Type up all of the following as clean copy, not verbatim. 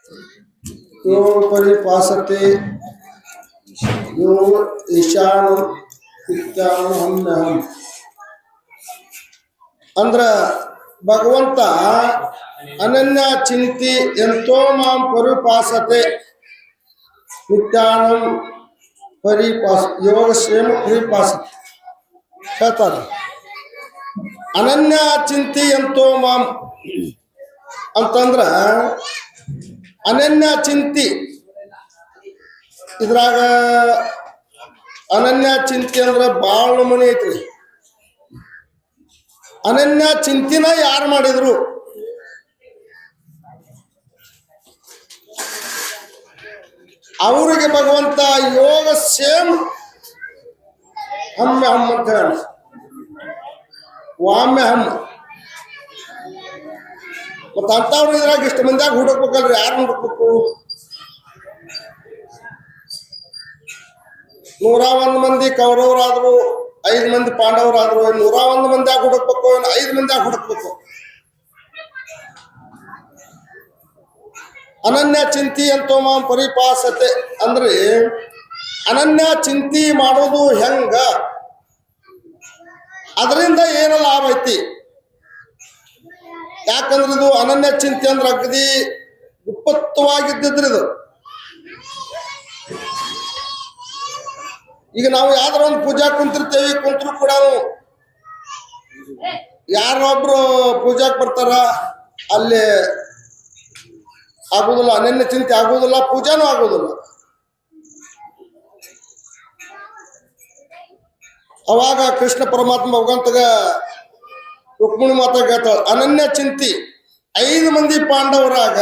यो परिपासते यो ईशान ಇತ್ಯಾಹಮ್ಯಹಂ ಅಂದ್ರ ಭಗವಂತ ಅನನ್ಯ ಚಿಂತಿ ಎಂತೋ ಮಾಂ ಪರಿಪಾಸತೆ ನಿತ್ಯಾನಂ ಪರಿಪಾಸ ಯೋಗಕ್ಷೇಮ ಪರಿಪಾಸತೆ ಹೇಳ್ತಾರೆ. ಅನನ್ಯ ಚಿಂತಿ ಎಂತೋ ಮಾಂ ಅಂತಂದ್ರ ಅನನ್ಯ ಚಿಂತಿ ಇದ್ರಾಗ ಅನನ್ಯ ಚಿಂತೆ ಅಂದ್ರೆ ಬಾಳ ನಮೂನಿ ಐತ್ರಿ. ಅನನ್ಯ ಚಿಂತಿನ ಯಾರು ಮಾಡಿದ್ರು? ಅವರಿಗೆ ಭಗವಂತ ಯೋಗ ಸೇಮ್ ಹಮ್ಮೆ ಹಮ್ಮ ಅಂತ ಹೇಳ ವಾಮ್ಯ ಹಮ್ಮ. ಮತ್ತ ಅಂತವ್ರು ಇದ್ರಾಗ ಇಷ್ಟು ಮಂದಿಯಾಗ ಹುಡುಕ್ಬೇಕಲ್ರಿ, ಯಾರು ಹುಡುಕ್ಬೇಕು? 101 ಮಂದಿ ಕೌರವರಾದ್ರು, 5 ಮಂದಿ ಪಾಂಡವರಾದ್ರು. 101 ಮಂದಿಯಾಗ ಹುಡುಕ್ಬೇಕು, 5 ಮಂದಿಯಾಗ ಹುಡುಕ್ಬೇಕು? ಅನನ್ಯ ಚಿಂತಿ ಅಂತೋ ಮಾಂ ಪರಿಪಾಸತೆ ಅಂದ್ರೆ ಅನನ್ಯ ಚಿಂತಿ ಮಾಡೋದು ಹೆಂಗ, ಅದರಿಂದ ಏನು ಲಾಭ ಐತಿ? ಯಾಕಂದ್ರೆ ಇದು ಅನನ್ಯ ಚಿಂತೆ ಅಂದ್ರೆ ಅಗದಿ ಗುಪ್ತವಾಗಿದ್ದಿದ್ರಿ ಇದು. ಈಗ ನಾವು ಯಾವ್ದಾರ ಒಂದು ಪೂಜಾ ಕುಂತಿರ್ತೇವಿ, ಕುಂತರು ಕೂಡ ಯಾರೊಬ್ರು ಪೂಜಾಕ್ ಬರ್ತಾರ, ಅಲ್ಲಿ ಆಗುದಿಲ್ಲ, ಅನನ್ಯ ಚಿಂತೆ ಆಗುದಿಲ್ಲ, ಪೂಜಾನೂ ಆಗುದಿಲ್ಲ. ಅವಾಗ ಕೃಷ್ಣ ಪರಮಾತ್ಮ ಭಗವಂತಗ ರುಕ್ಮಿಣಿ ಮಾತಾಗ ಹೇಳ್ತಾಳ, ಅನನ್ಯ ಚಿಂತಿ 5 ಮಂದಿ ಪಾಂಡವರಾಗ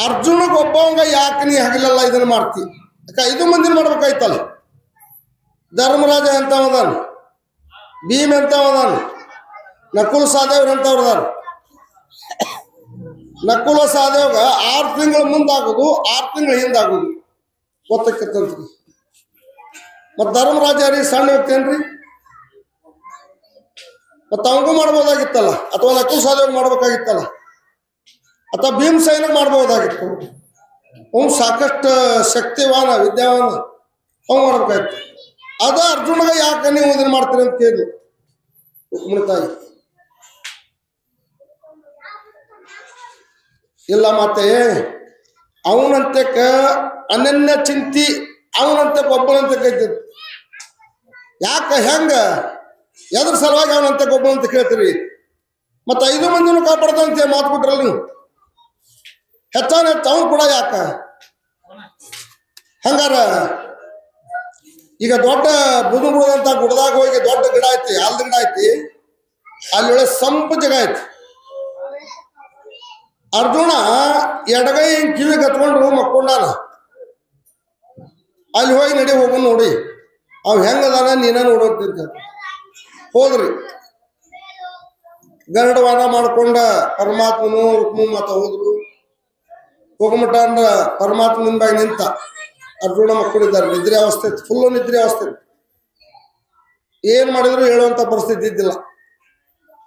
ಅರ್ಜುನಗ್ ಒಬ್ಬವಂಗ ಯಾಕೆ ನೀ ಹಗಲೆಲ್ಲ ಇದನ್ನ ಮಾಡ್ತಿ? 5 ಮಂದಿನ ಮಾಡ್ಬೇಕಾಯ್ತಲ್ಲ. ಧರ್ಮರಾಜ ಎಂತವದಾನ, ಭೀಮ್ ಎಂತವದಾನ, ನಕುಲ್ ಸಹದೇವ್ರ ಎಂತವ್ರದಾನ. ನಕುಲ ಸಹದೇವ್ಗ 6 ತಿಂಗಳ ಮುಂದಾಗುದು, 6 ತಿಂಗಳ ಹಿಂದಾಗುದು ಗೊತ್ತಕ್ಕಂತ್ರಿ. ಮತ್ ಧರ್ಮರಾಜ ರೀ ಸಣ್ಣ ವ್ಯಕ್ತಿ ಏನ್ರಿ? ಮತ್ತ ಅವಂಗೂ ಮಾಡ್ಬೋದಾಗಿತ್ತಲ್ಲ, ಅಥವಾ ನಕುಲ್ ಸಹದೇವ್ ಮಾಡ್ಬೇಕಾಗಿತ್ತಲ್ಲ, ಅಥವಾ ಭೀಮಸೇನ ಮಾಡ್ಬೋದಾಗಿತ್ತು. ಅವ್ನು ಸಾಕಷ್ಟು ಶಕ್ತಿವಾನ, ವಿದ್ಯಾವಾನ, ಅವ್ ಮಾಡ್ಬೇಕಾಯ್ತು. ಅದ ಅರ್ಜುನಗ ಯಾಕೆ ನೀವು ಇದನ್ನ ಮಾಡ್ತೀರಿ ಅಂತ ಕೇಳಿ ತಾಯಿ. ಇಲ್ಲ ಮತ್ತೆ ಅವನಂತಕ್ಕ ಅನನ್ಯ ಚಿಂತಿ, ಅವನಂತ ಒಬ್ಬನಂತ ಕೈತಿದ್ರು. ಯಾಕ ಹೆಂಗ ಎದ್ರ ಸಲುವಾಗಿ ಅವನಂತ ಒಬ್ಬನಂತ ಕೇಳ್ತೀರಿ? ಮತ್ತ 5 ಮಂದಿನೂ ಕಾಪಾಡ್ದಂತೆ ಮಾತು ಬಿಟ್ರಲ್ಲ ನೀವು. ಹೆಚ್ಚಾನ ಹೆಚ್ಚು ಅವನು ಕೂಡ ಯಾಕ ಹಂಗಾರ? ಈಗ ದೊಡ್ಡ ಬುದುಗುಳದಂತ ಗುಡ್ದಾಗ ಹೋಗಿ ದೊಡ್ಡ ಗಿಡ ಐತಿ, ಆಲ್ದ ಗಿಡ ಐತಿ, ಅಲ್ಲಿ ಒಳ್ಳೆ ಸಂಪ ಜಗ ಐತಿ. ಅರ್ಜುನ ಎಡಗೈ ಕಿವಿ ಕತ್ಕೊಂಡು ಮಕ್ಕೊಂಡಾನ. ಅಲ್ಲಿ ಹೋಗಿ ನಡಿ ಹೋಗು ನೋಡಿ, ಅವ್ ಹೆಂಗದಾನ ನೀನ ನೋಡೋಂತ ಹೋದ್ರಿ. ಗರುಡವಾದ ಮಾಡ್ಕೊಂಡ ಪರಮಾತ್ಮನು ರುಕ್ಮ ಮತ ಹೋದ್ರು. ಹೋಗಮಟ ಅಂದ್ರ ಪರಮಾತ್ಮ ಮುಂದಾಗಿ ನಿಂತ. ಅರ್ಜುನ ಮಕ್ಕಳಿದ್ದಾರೆ, ನಿದ್ರೆ ಅವಸ್ಥೆ, ಫುಲ್ಲು ನಿದ್ರೆ ಅವಸ್ಥೆ. ಏನ್ ಮಾಡಿದ್ರು ಹೇಳುವಂತ ಪರಿಸ್ಥಿತಿ ಇದ್ದಿಲ್ಲ,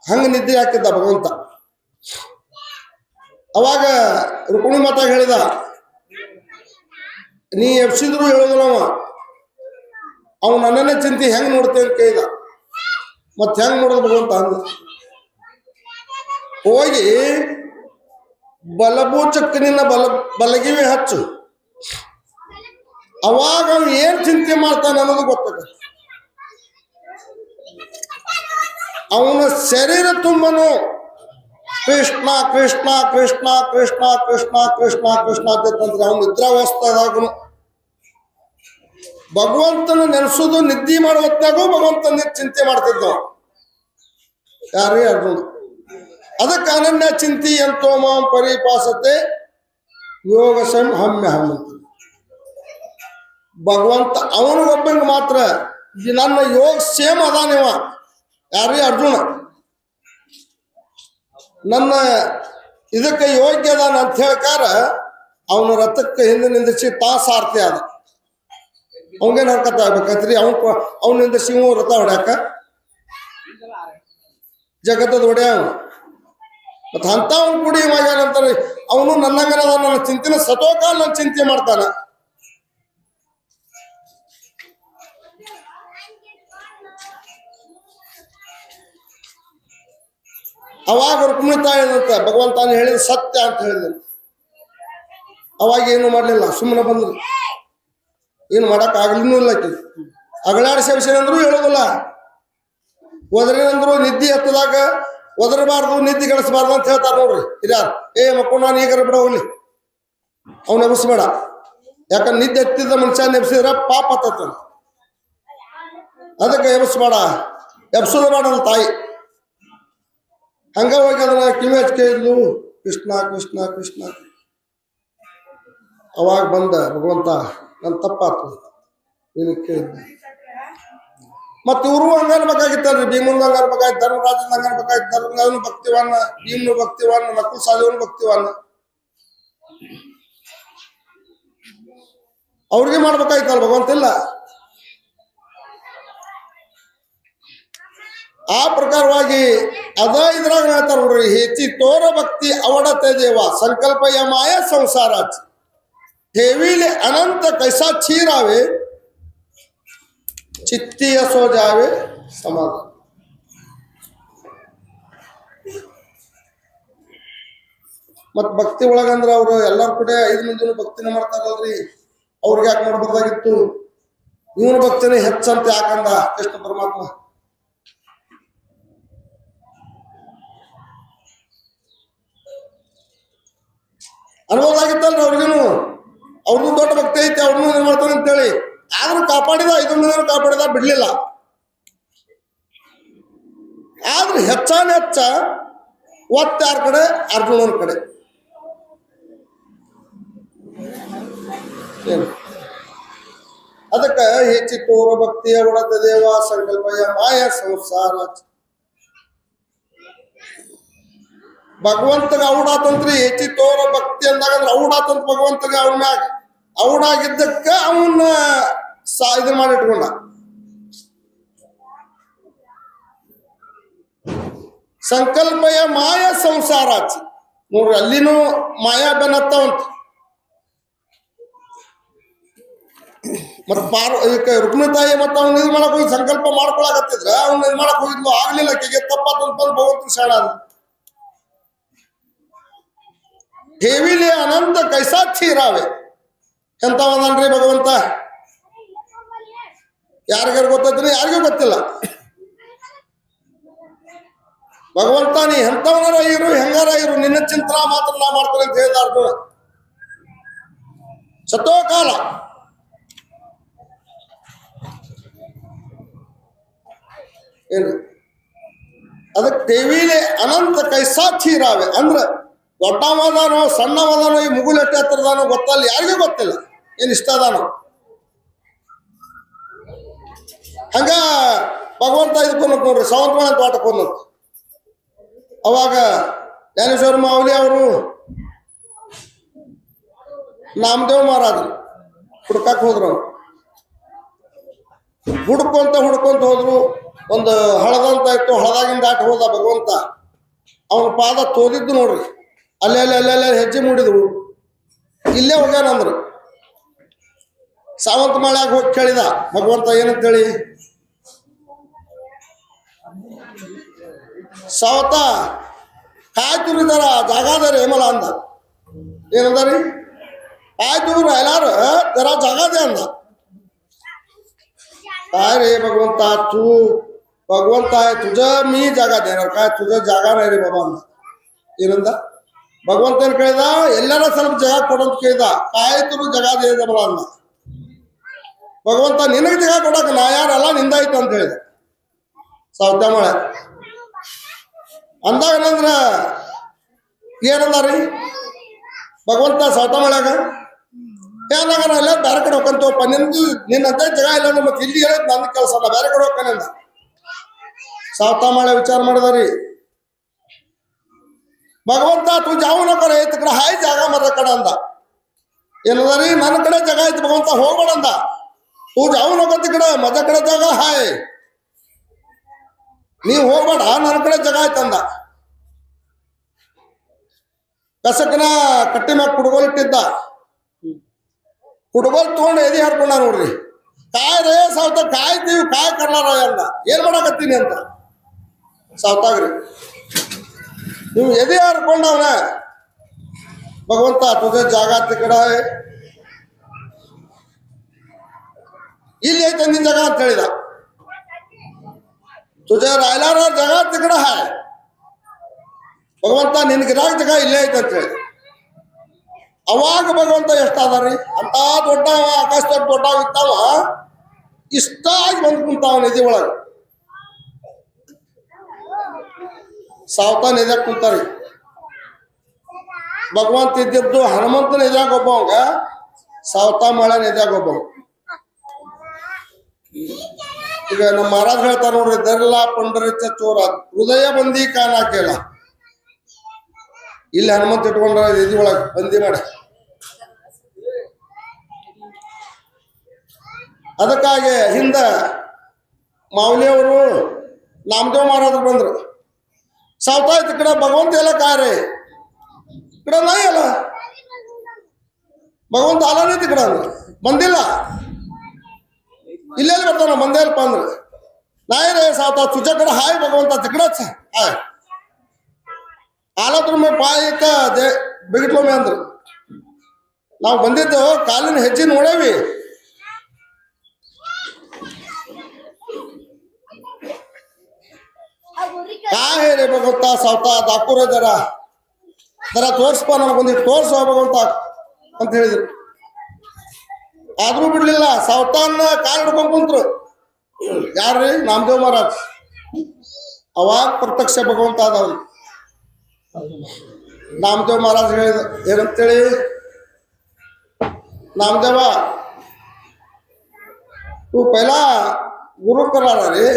ಹಂಗ ನಿದ್ರೆ ಹಾಕಿದ್ದ ಭಗವಂತ. ಅವಾಗ ರುಕ್ಮಿಣಿ ಮಾತಾಗ ಹೇಳಿದ, ನೀ ಎಬ್ಸಿದ್ರು ಹೇಳೋದಿಲ್ಲ ಅವನು ನನ್ನನ್ನೇ ಚಿಂತೆ ಹೆಂಗ್ ನೋಡ್ತೇವೆ ಅಂತ ಕೇಳಿದ. ಮತ್ ಹೆಂಗ್ ನೋಡೋದು ಭಗವಂತ ಅಂದ. ಹೋಗಿ ಬಲಭೂಚಕ್ಕೆ ನಿನ್ನ ಬಲಗಿವೆ ಹಚ್ಚು, ಅವಾಗ ಅವನು ಏನ್ ಚಿಂತೆ ಮಾಡ್ತಾನ ಅನ್ನೋದು ಗೊತ್ತಾಗ. ಅವನ ಶರೀರ ತುಂಬನು ಕೃಷ್ಣ ಕೃಷ್ಣ ಕೃಷ್ಣ ಕೃಷ್ಣ ಕೃಷ್ಣ ಕೃಷ್ಣ ಕೃಷ್ಣ ಅಂತಂದ್ರೆ ಅವನು ನಿದ್ರಾವಸ್ಥಾದಾಗನು ಭಗವಂತನ ನೆನೆಸೋದು, ನಿದ್ದೆ ಮಾಡೋ ಹೊತ್ತಾಗೂ ಭಗವಂತನ ಚಿಂತೆ ಮಾಡ್ತಿದ್ದ ಯಾರೇ ಅರ್ಜುನ. ಅದಕ್ಕೆ ಅನನ್ಯ ಚಿಂತಿ ಎಂತೋ ಮಾಂ ಪರಿಪಾಸತೆ ಯೋಗ ಹಮ್ಯ ಹಮ್ಮ. ಭಗವಂತ ಅವನಿಗೊಬ್ಬನಿಗೆ ಮಾತ್ರ ನನ್ನ ಯೋಗ ಸೇಮ್ ಅದಾನಿವ, ಯಾರೇ ಅರ್ಜುನ ನನ್ನ ಇದಕ್ಕೆ ಯೋಗ್ಯ ಅದಾನ ಅಂತ ಹೇಳ್ಕಾರ ಅವನ ರಥಕ್ಕೆ ಹಿಂದೆ ನಿಂದಿಸಿ ತಾ ಸಾರ್ಥಿ ಅದ. ಅವನಿಗೇನು ಹರ್ಕತ್ತ ಆಗ್ಬೇಕಂತ್ರಿ? ಅವನಿಂದ ಸಿಂಹ ರಥ ಹೊಡ್ಯಾಕ ಜಗತ್ತದ ಒಡೆಯ. ಮತ್ತ ಅಂತವನ್ ಕೂಡಿ ಮಾಡ್ಯಾನಂತಾರೆ ಅವನು ನನ್ನಂಗನ ನನ್ನ ಚಿಂತೆನ ಸತೋಕಾಲ ನನ್ನ ಚಿಂತೆ ಮಾಡ್ತಾನ. ಅವಾಗ ರುಕ್ಮಿಣಿ ತಾಯಿ ಏನಂತ ಭಗವಂತನ ಹೇಳಿದ ಸತ್ಯ ಅಂತ ಹೇಳಿದ. ಅವಾಗ ಏನು ಮಾಡ್ಲಿಲ್ಲ, ಸುಮ್ಮನೆ ಬಂದ್ರು. ಏನು ಮಾಡಕ್ ಆಗ್ಲಿನೂ ಇಲ್ಲ. ಅಗಳಾಡಿ ಸೇವಿಸಿನಂದ್ರು ಹೇಳೋದಿಲ್ಲ, ಒದರಿನಂದ್ರು ನಿದ್ದೆ ಹತ್ತದಾಗ ಒದರಬಾರ್ದು ನಿದ್ದೆ ಗಳಿಸಬಾರ್ದು ಅಂತ ಹೇಳ್ತಾರ ನೋಡ್ರಿ ಹಿರಿಯಾರು. ಮಕ್ಕಳು ನಾನು ಈಗ ಬಿಡ ಹೋಗ್ಲಿ, ಅವ್ನ ಎಬ್ಬಿಸ್ಬೇಡ. ಯಾಕಂದ್ರೆ ನಿದ್ದೆ ಎತ್ತಿದ ಮನುಷ್ಯ ಎಬ್ಸಿದ್ರ ಪಾಪ ಹತ್ತ, ಅದಕ್ಕೆ ಎಬ್ಬಿಸ್ಬೇಡ, ಎಬ್ಸೋದು ಬೇಡ ನನ್ನ ತಾಯಿ. ಹಂಗ ಹೋಗಿ ಅದನ್ನ ಕಿವಿ ಹಚ್ಚಿ ಕೇಳಿದ್ಲು, ಕೃಷ್ಣ ಕೃಷ್ಣ ಕೃಷ್ಣ. ಅವಾಗ ಬಂದ ಭಗವಂತ, ನನ್ನ ತಪ್ಪಾತು, ನೀನು ಕೇಳಿದ್ದೆ. ಮತ್ತ ಇವರು ಹಂಗನ್ಬೇಕಾಗಿತ್ತಲ್ರಿ, ಭೀಮನ್ ಹಂಗನ್ಬೇಕಾಯ್ತು, ಧರ್ಮರಾಜನ್ ಹಂಗನ್ಬೇಕಾಯ್ತು. ಧರ್ಮರಾಜನು ಭಕ್ತಿವಾನ, ಭೀಮ್ನು ಭಕ್ತಿವಾನ, ನಕುಲ್ ಸಾಲಿವನು ಭಕ್ತಿವಾನ. ಅವ್ರಿಗೆ ಮಾಡ್ಬೇಕಾಯ್ತಲ್ಲ ಭಗವಂತ ಇಲ್ಲ. ಆ ಪ್ರಕಾರವಾಗಿ ಅದ ಇದ್ರಾಗ ಹೇಳ್ತಾರ ನೋಡ್ರಿ, ಹೆಚ್ಚಿ ತೋರ ಭಕ್ತಿ ಅವಡತೆ ದೇವ ಸಂಕಲ್ಪಯ ಮಾಯ ಸಂಸಾರಾಚಿ ठेवीले अनंत कैसा छीरावे चित्ती सो जावे समाधान. मत ಭಕ್ತಿ ಒಳಗಂದ್ರ ಅವರು ಎಲ್ಲಾರು ಕೂಡ 5 ಮಂದಿನೂ ಭಕ್ತಿನ ಮಾಡ್ತಾರಲ್ರಿ, ಅವ್ರಿಗೆ ಯಾಕೆ ಮಾಡ್ಬೋದಾಗಿತ್ತು? ಇವನ ಭಕ್ತಿನೇ ಹೆಚ್ಚಂತ ಯಾಕಂದ ಕೃಷ್ಣ ಪರಮಾತ್ಮ. ಅನ್ಬೋದಾಗಿತ್ತಲ್ರಿ ಅವ್ರಿಗೇನು, ಅವ್ರದ್ದು ದೊಡ್ಡ ಭಕ್ತಿ ಐತಿ, ಅವ್ರನ್ನೂ ಏನ್ ಮಾಡ್ತಾನೆ ಅಂತೇಳಿ. ಆದ್ರೂ ಕಾಪಾಡಿದ, 5 ಮಂದಿನೂ ಕಾಪಾಡಿದ, ಬಿಡ್ಲಿಲ್ಲ. ಆದ್ರೆ ಹೆಚ್ಚಾನ ಹೆಚ್ಚ ಒತ್ತ ಯಾರ ಕಡೆ? ಅರ್ಜುನನ ಕಡೆ. ಏನು ಅದಕ್ಕೆ ಹೆಚ್ಚಿ ತೋರ ಭಕ್ತಿಯ ಒಡತ ದೇವ ಸಂಕಲ್ಪಯ ಮಾಯ ಸಂಸಾರ. ಭಗವಂತಗ ಔಡಾತಂತ್ರಿ ಹೆಚ್ಚಿ ತೋರ ಭಕ್ತಿ ಅಂದಾಗ ಔಡಾತಂತ ಭಗವಂತಗ ಅವನ ಮ್ಯಾಗ ಔಡಾಗಿದ್ದಕ್ಕ ಅವನ್ನ ಇದನ್ನ ಮಾಡಿಟ್ಕೊಂಡ. ಸಂಕಲ್ಪಯ ಮಾಯ ಸಂಸಾರಾಚಿ ನೋಡ್ರಿ, ಅಲ್ಲಿನೂ ಮಾಯಾ ಬೆನ್ನತ್ತವಂತ. ಮತ್ತ ರುಕ್ಮಿಣಿ ತಾಯಿ ಮತ್ತ ಅವ್ನ ಇದು ಮಾಡಕ್ ಹೋಗಿ ಸಂಕಲ್ಪ ಮಾಡ್ಕೊಳಕತ್ತಿದ್ರ ಅವ್ನ ಇದು ಮಾಡಕ್ ಹೋಗಿದ್ಲು, ಆಗ್ಲಿಲ್ಲ. ಆಕೆಗೆ ತಪ್ಪಾತಂತ ಬಂದು ಭಗವಂತ ಶಾಣ ಅದ. ठेवीले अनंत कैसा छीरावे ಎಂತವದನ್ರಿ ಭಗವಂತ. ಯಾರಿಗಾರು ಗೊತ್ತೈತ್ರಿ? ಯಾರಿಗೂ ಗೊತ್ತಿಲ್ಲ. ಭಗವಂತ ನೀ ಎಂತವನಾರ ಇರು, ಹೆಂಗಾರ ಇರು, ನಿನ್ನ ಚಿಂತನ ಮಾತ್ರ ನಾ ಮಾಡ್ತಾರೆ ಅಂತ ಹೇಳಿದ ಅರ್ಜುನ. ಸತೋಕಾಲ ಏನು ಅದಕ್ಕೆ ಟಿವಿಲಿ ಅನಂತ ಕೈಸಾ ಛೀರಾವೆ ಅಂದ್ರ ದೊಡ್ಡವದಾನೋ ಸಣ್ಣವದಾನೋ, ಈ ಮುಗುಲೆಟ್ಟೆ ಹತ್ರದಾನೋ ಗೊತ್ತಲ್ಲ, ಯಾರಿಗೂ ಗೊತ್ತಿಲ್ಲ ಏನ್ ಇಷ್ಟ ಅದಾನೋ. ಹಂಗ ಭಗವಂತ ಇದಕ್ಕೊಂದು ನೋಡ್ರಿ, ಸಾವಂತವಾಳ ಅಂತ ಆಟಕ್ಕೆ ಹೋದ್ನಂತ. ಅವಾಗ ಜ್ಞಾನೇಶ್ವರ ಮಾವಲಿ ಅವರು ನಾಮದೇವ್ ಮಹಾರಾಜರು ಹುಡ್ಕಕ್ ಹೋದ್ರು. ಹುಡ್ಕೊಂತ ಹೋದ್ರು. ಒಂದು ಹಳದಂತ ಇತ್ತು, ಹಳದಾಗಿಂದ ದಾಟಿ ಹೋದ ಭಗವಂತ. ಅವನ ಪಾದ ತೋದಿದ್ದು ನೋಡ್ರಿ, ಅಲ್ಲೆಲ್ಲ ಹೆಜ್ಜೆ ಮೂಡಿದ್ರು. ಇಲ್ಲೇ ಹೋಗ್ಯಾನಂದ್ರು. ಸಾವಂತ ಮಾಳ್ಯಾಗ ಹೋಗಿ ಕೇಳಿದ ಭಗವಂತ ಏನಂತೇಳಿ. ಸಾವತ ಕಾಯ್ತುರಿದಾರ ಜಾಗಾದಾರ ಹೇಮಲ ಅಂದ. ಏನಂದಾರಿ? ಕಾಯ್ತು ಎಲ್ಲಾರು ಜರ ಜಾಗಾದೆ ಅಂದ. काय रे भगवंता तू, भगवंत आहे तुझं, मी जागा देणार काय? तुझं जागा नाही रे बाबा ಅಂದ. ಏನಂದ? ಭಗವಂತ ಏನ್ ಕೇಳಿದ? ಎಲ್ಲಾರ ಸ್ವಲ್ಪ ಜಾಗ ಕೊಡಂತ ಕೇಳಿದ. ಕಾಯ್ತು ಜಾಗ ದೇದಲ್ಲ ಅಂದ. ಭಗವಂತ ನಿನಗೆ ಜಾಗ ಕೊಡಕ್ ನಾ ಯಾರಲ್ಲ, ನಿಂದಾಯ್ತು ಅಂತ ಹೇಳಿದ. ಸಾವತ್ಯಮಳೆ ಅಂದಾಗ ಏನಂದ್ರ ಏನಂದಾರಿ ಭಗವಂತ ಸಾವತ್ಯಮಳ್ಯಾಗ? ಏನಾಗ ಎಲ್ಲ ಬೇರೆ ಕಡೆ ಹೋಗ್ಕಂತಪ್ಪ, ನಿನ್ನಂತ ಜಾಗ ಇಲ್ಲ ಅಂದ್ರೆ ಮತ್ತೆ ಇಲ್ಲಿ ಹೇಳೋದು ನನ್ನ ಕೆಲಸ ಅಲ್ಲ, ಬೇರೆ ಕಡೆ ಹೋಗ್ತಾನಂದ. ಸಾವತಾಮಳೆ ವಿಚಾರ ಮಾಡಿದಾರಿ. ಭಗವಂತ तू जाऊ नको रे, तिकडे हाय जागा माझ्या कಡೆ ಅಂದ. ಏನದಾರಿ? ನನ್ನ ಕಡೆ ಜಾಗ ಐತಿ ಭಗವಂತ, ಹೋಗ್ಬೇಡ ಅಂದ. तू जाऊ नको तिकडे, माझ्या ಕಡೆ ಜಾಗ ಹಾಯ್, ನೀವ್ ಹೋಗ್ಬೇಡ, ನನ್ನ ಕಡೆ ಜಾಗ ಐತಂದ. ಕಸಕನ ಕಟ್ಟಿ ಮ್ಯಾಗ ಕುಡ್ಗೋಲ್ ಇಟ್ಟಿದ್ದ. ಕುಡ್ಗೋಲ್ ತಗೊಂಡು ಎದಿ ಹಾಡ್ಕೊಂಡ ನೋಡ್ರಿ. ಕಾಯ್ ರೇ ಸಾವ್ತ ಕಾಯ್ತೀವಿ ಕಾಯ್ ಕರ್ಲಾರ ಅಂದ. ಏನ್ ಮಾಡಕತ್ತೀನಿ ಅಂತ ಸಾವ್ತಾಗ್ರಿ. ನೀವು ಎದೆ ಹಾಡ್ಕೊಂಡವನ ಭಗವಂತ ತುझे ಜಾಗ ತಿಕಡ ಇಲ್ಲಿ ಐತೆ ನಿನ್ ಜಾಗ ಅಂತ ಹೇಳಿದ. तुझे रायला ಜಾಗ ತಿಕಡ ಹಾಯ್ ಭಗವಂತ ನಿನ್ಗಿರಾಗ ಜಾಗ ಇಲ್ಲೇ ಐತೆ ಅಂತ ಹೇಳಿ. ಅವಾಗ ಭಗವಂತ ಎಷ್ಟಾದಾರಿ ಅಂತ ದೊಡ್ಡ ಆಕಾಶ ದೊಡ್ಡ ಇತ್ತಾವ ಇಷ್ಟ ಆಗಿ ಬಂದ್ ಕುಂತಾವ ನಿಧಿ ಒಳಗ. ಸಾವ್ತ ನಿದ್ಯಾಗ ಕುಂತಾರಿ. ಭಗವಂತ ಇದ್ದಿದ್ದು ಹನುಮಂತನ ನಿದ್ಯಾಗ ಒಬ್ಬವಂಗ, ಸಾವ್ತ ಮಳೆ ನಿದ್ಯಾಗ ಒಬ್ಬವ. ಈಗ ನಮ್ಮ ಮಹಾರಾಜ್ ಹೇಳ್ತಾರ ನೋಡ್ರಿ, ದರ್ಲ ಪಂಡರಿತ ಚೋರ ಹೃದಯ ಬಂದಿ ಕಾನ ಕೇಳ. ಇಲ್ಲಿ ಹನುಮಂತ ಇಟ್ಕೊಂಡ್ರ ನಿಧಿ ಒಳಗ ಬಂದಿ ಮಾಡಿ. ಅದಕ್ಕಾಗಿ ಹಿಂದ ಮಾವಲಿಯವರು ನಾಮದೇವ್ ಮಹಾರಾಜರು ಬಂದ್ರು. ಸಾವ್ತಾ ಇತ್ತು ಕಡೆ ಭಗವಂತ ಎಲ್ಲ ಕಾರ್ಯ ಕಡೆ ನಾಯಿ ಅಲ್ಲ ಭಗವಂತ ಅಲ್ಲನೇ ಕಡೆ ಅಂದ್ರು ಬಂದಿಲ್ಲ. ಇಲ್ಲೆಲ್ಲಿ ಬರ್ತಾನ ಬಂದೇ ಇಲ್ಲಪ್ಪ ಅಂದ್ರೆ ನಾಯಿ ರೇ ಸಾವ್ತಾ ತುಜ ಕಡೆ ಹಾಯ್ ಭಗವಂತ ತಿಕಡ ಹಾಯ್ ಆಲದ್ರ ಮೇ ಪಾಯಿಕ ಬಿಗಿಟ್ಲೊಮ್ಮೆ ಅಂದ್ರು. ನಾವು ಬಂದಿದ್ದು ಕಾಲಿನ ಹೆಜ್ಜೆ ನೋಡೇವಿ. का है रे भगवंता सावता दाखूर जरा जरा ತೋರ್ಸ್ಪ ನನಗೊಂದಿಟ್ಟು ತೋರ್ಸು ಭಗವಂತ ಅಂತ ಹೇಳಿದ್ರು. ಆದ್ರೂ ಬಿಡ್ಲಿಲ್ಲ. ಸಾವತಾನ ಕಾಲ್ ಹಿಡ್ಕೊಂಡ್ ಕುಂತ್ರು. ಯಾರ್ರಿ? ನಾಮದೇವ್ ಮಹಾರಾಜ್. ಅವಾಗ ಪ್ರತ್ಯಕ್ಷ ಭಗವಂತ ಆದವನು. ನಾಮದೇವ್ ಮಹಾರಾಜ್ ಹೇಳಿದ ಏನಂತೇಳಿ, ನಾಮದೇವ तू पहिला गुरु कराला रे,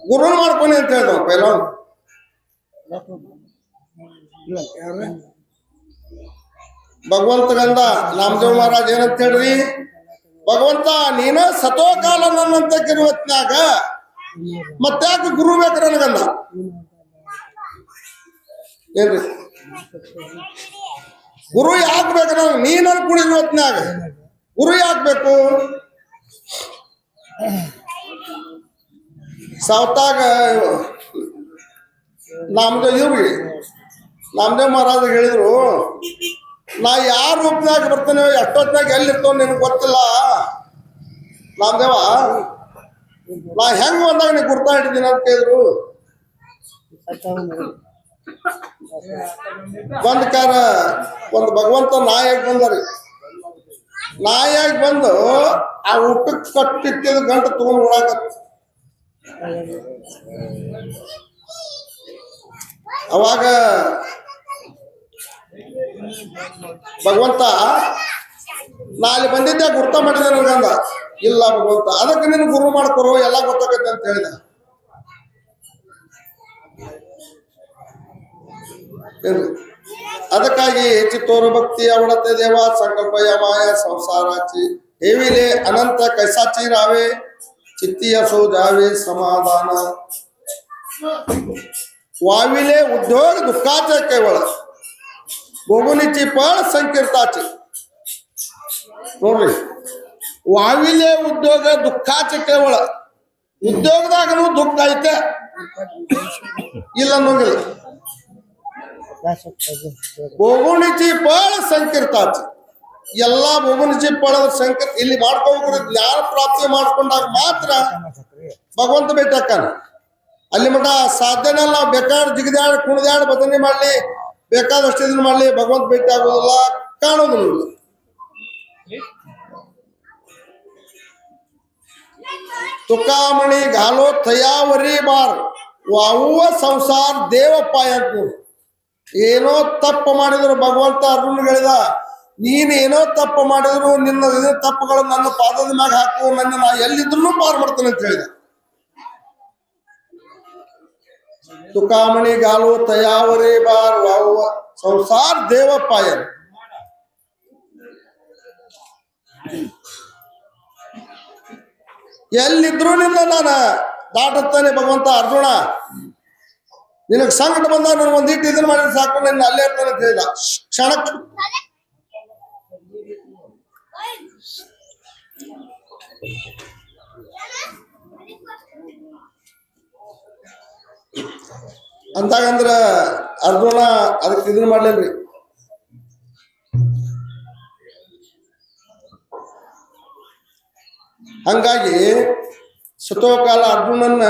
गुरु ಮಾಡ್ಕೊನಿ ಅಂತ ಹೇಳಿದ ಪೈಲ. ಭಗವಂತಗಂದ ನಾಮದೇವ್ ಮಹಾರಾಜ್ ಏನಂತ ಹೇಳ್ರಿ, ಭಗವಂತ ನೀನ ಸತೋ ಕಾಲ ನನ್ನಂತ ಕಿರುವತ್ನಾಗ ಮತ್ತ್ಯಾಕೆ ಗುರು ಬೇಕ್ರ ನನಗಂದ. ಏನ್ರಿ ಗುರು ಯಾಕೆ ಬೇಕು ನನಗೆ? ನೀ ನನ್ ಕುಡಿದ್ವತ್ನಾಗ ಗುರು ಯಾಕೆ ಬೇಕು? ಸಾವ್ತಾಗ ನಾಮದೇವ್ ಮಹಾರಾಜ್ ಹೇಳಿದ್ರು, ನಾ ಯಾರ ರೂಪನಾಗ ಬರ್ತೇನೆ ಎಷ್ಟೊತ್ತಿನಾಗ ಎಲ್ಲಿರ್ತವ ನಿನಗೆ ಗೊತ್ತಿಲ್ಲ ನಾಮದೇವ, ನಾ ಹೆಂಗ್ ಬಂದಾಗ ನೀ ಗುರ್ತಾ ಹಿಡಿದೀನಿ ಅಂತ ಕೇಳಿದ್ರು. ಬಂದ ಕಾರ ಒಂದು ಭಗವಂತ ನಾಯಿಯಾಗಿ ಬಂದರಿ. ನಾಯಿಯಾಗಿ ಬಂದು ಆ ಊಟಕ್ಕೆ ಕಟ್ಟಿಟ್ಟಿದ ಗಂಟು ತಗೊಂಡು ಓಡಾಕತ್ತ. ಅವಾಗ ಭಗವಂತ ನಾ ಅಲ್ಲಿ ಬಂದಿದ್ದೆ ಗುರ್ತ ಮಾಡಿದೆ ನನಗಂದ. ಇಲ್ಲ ಭಗವಂತ, ಅದಕ್ಕೆ ನೀನು ಗುರು ಮಾಡ್ಕೊರೋ ಎಲ್ಲ ಗೊತ್ತಾಗತ್ತೆ ಅಂತ ಹೇಳಿದ. ಅದಕ್ಕಾಗಿ ಚಿತ್ತೋರ ಭಕ್ತಿ ಅವಡತೆ ದೇವ ಸಂಕಲ್ಪ ಯಮಾಯ ಸಂಸಾರಾಚಿ ಹೇವಿಲೆ ಅನಂತ ಕೈಸಾಚಿ ರಾವೆ चित्ती असो जावे समाधान वाविले उद्योग दुःखाचे केवळ भोगुनीची पळ संकीर्ताची ನೋಡ್ರಿ. ವಾವಿಲೆ ಉದ್ಯೋಗ ದುಃಖಾಚೆ ಕೇವಳ ಉದ್ಯೋಗದಾಗನು ದುಃಖ ಐತೆ ಇಲ್ಲ ಅನ್ನೋಂಗಿಲ್ಲ. ಭೋಗುಣಿಚಿ ಪಳ ಸಂಕೀರ್ತಾಚಿ ಎಲ್ಲಾ ಭೋಗುಣಿಚಿ ಪಳದ ಸಂಕೀರ್ತ ಇಲ್ಲಿ ಮಾಡ್ಕೋಬೇಕು. ಜ್ಞಾನ ಪ್ರಾಪ್ತಿ ಮಾಡ್ಕೊಂಡಾಗ ಮಾತ್ರ ಭಗವಂತ ಭೇಟಿ ಹಾಕಾನ. ಅಲ್ಲಿ ಮಠ ಸಾಧ್ಯನೇ ಇಲ್ಲ. ಬೇಕಾದ್ರೆ ಜಿಗಿದಾಡ್ ಕುಣಿದಾಡ್ ಭಜನೆ ಮಾಡ್ಲಿ, ಬೇಕಾದಷ್ಟು ಇದನ್ನ ಮಾಡ್ಲಿ, ಭಗವಂತ ಭೇಟಿ ಆಗೋದಿಲ್ಲ, ಕಾಣೋದಿಲ್ಲ. ತುಕಾಮಣಿ घालो थयावरी बार वाहुವ ಸಂಸಾರ ದೇವಪ್ಪಾಯ ಅಂತ. ಏನೋ ತಪ್ಪು ಮಾಡಿದ್ರು ಭಗವಂತ ಅರ್ಜುನ್ ಹೇಳಿದ, ನೀನ್ ಏನೋ ತಪ್ಪು ಮಾಡಿದ್ರು ನಿನ್ನ ತಪ್ಪುಗಳು ನನ್ನ ಪಾದದ ಮ್ಯಾಗ ಹಾಕು, ನನ್ನ ನಾ ಎಲ್ಲಿದ್ರು ಪಾರ್ ಮಾಡ್ತೇನೆ ಅಂತ ಹೇಳಿದ. ತುಕಾಮಣಿ घालो थयावरी बार वाहुವ ಸಂಸಾರ ದೇವಪ್ಪಾಯ. ಎಲ್ಲಿದ್ರು ನಿನ್ನ ನಾನು ದಾಟುತ್ತಾನೆ ಭಗವಂತ. ಅರ್ಜುನ ನಿನಗ್ ಸಂಕಟ ಬಂದಾಗ ನಾನು ಒಂದಿಟ್ಟು ಇದನ್ನ ಮಾಡಿದ್ರೆ ಸಾಕು ನಿನ್ನ ಅಲ್ಲೇ ಇರ್ತಾನೆ ಅಂತ ಹೇಳಿದ ಕ್ಷಣಕ್ಕೆ ಅಂತಾಗಂದ್ರ ಅರ್ಜುನ ಅದಕ್ಕೆ ಇದನ್ನ ಮಾಡ್ಲೇನ್ರಿ. ಹಂಗಾಗಿ ಸುತೋಕಾಲ ಅರ್ಜುನನ್ನ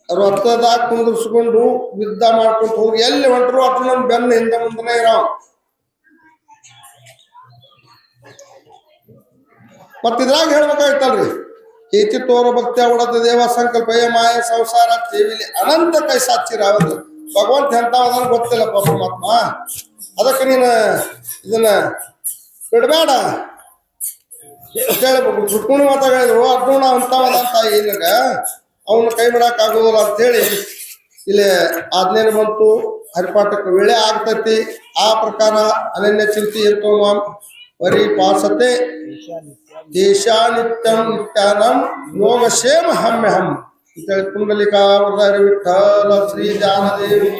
ರಥದಾಗ ಕುಂದಿರ್ಸ್ಕೊಂಡು ಯುದ್ಧ ಮಾಡ್ಕೊಂತ ಹೋಗಿ ಎಲ್ಲಿ ಹೊಂಟ್ರು ಅರ್ಜುನನ್ ಬೆನ್ನ ಹಿಂದೆ ಮುಂದನೆ ಇರೋ. ಮತ್ತ ಇದ್ರಾಗ ಹೇಳ್ಬೇಕಾಯ್ತಲ್ರಿ, ಹೇತಿ ತೋರ ಭಕ್ತಿ ಅವಡದ ದೇವ ಸಂಕಲ್ಪ ಮಾಯ ಸಂಸಾರ ತೇವಿಲಿ ಅನಂತ ಕೈ ಸಾಕ್ಷಿ ರಾವದು. ಭಗವಂತ ಎಂತವದನ್ನ ಗೊತ್ತಿಲ್ಲ ಪರಮಾತ್ಮ. ಅದಕ್ಕೆ ನೀನು ಇದನ್ನ ಬಿಡಬೇಡ ರುಕ್ಮಿಣಿ ಮಾತಾ ಹೇಳಿದ್ರು. ಅರ್ಜುನ ಅಂತವದಂತ ಏನಾಗ ಅವನು ಕೈ ಬಿಡಕ್ ಆಗೋದಿಲ್ಲ ಅಂತ ಹೇಳಿ ಇಲ್ಲಿ ಆಜ್ಞೆನ ಬಂತು. ಹರಿಪಾಠಕ್ಕೆ ವೇಳೆ ಆಗ್ತತಿ. ಆ ಪ್ರಕಾರ ಅನನ್ಯ ಚಿಂತಿ ಎಂತೋ ಮಾಂ ಪರಿಪಾಸತೆ ದೇಶಾ ನಿತ್ಯಂ ನಿತ್ಯಾನಂ ಯೋಗಕ್ಷೇಮ ಹಮ್ಯ ಹಮ್ ಅಂತೇಳಿ ಕುಂಡಲಿಕಾ ವರದ ವಿಠಲ ಶ್ರೀ ಜಾನದೇವಿ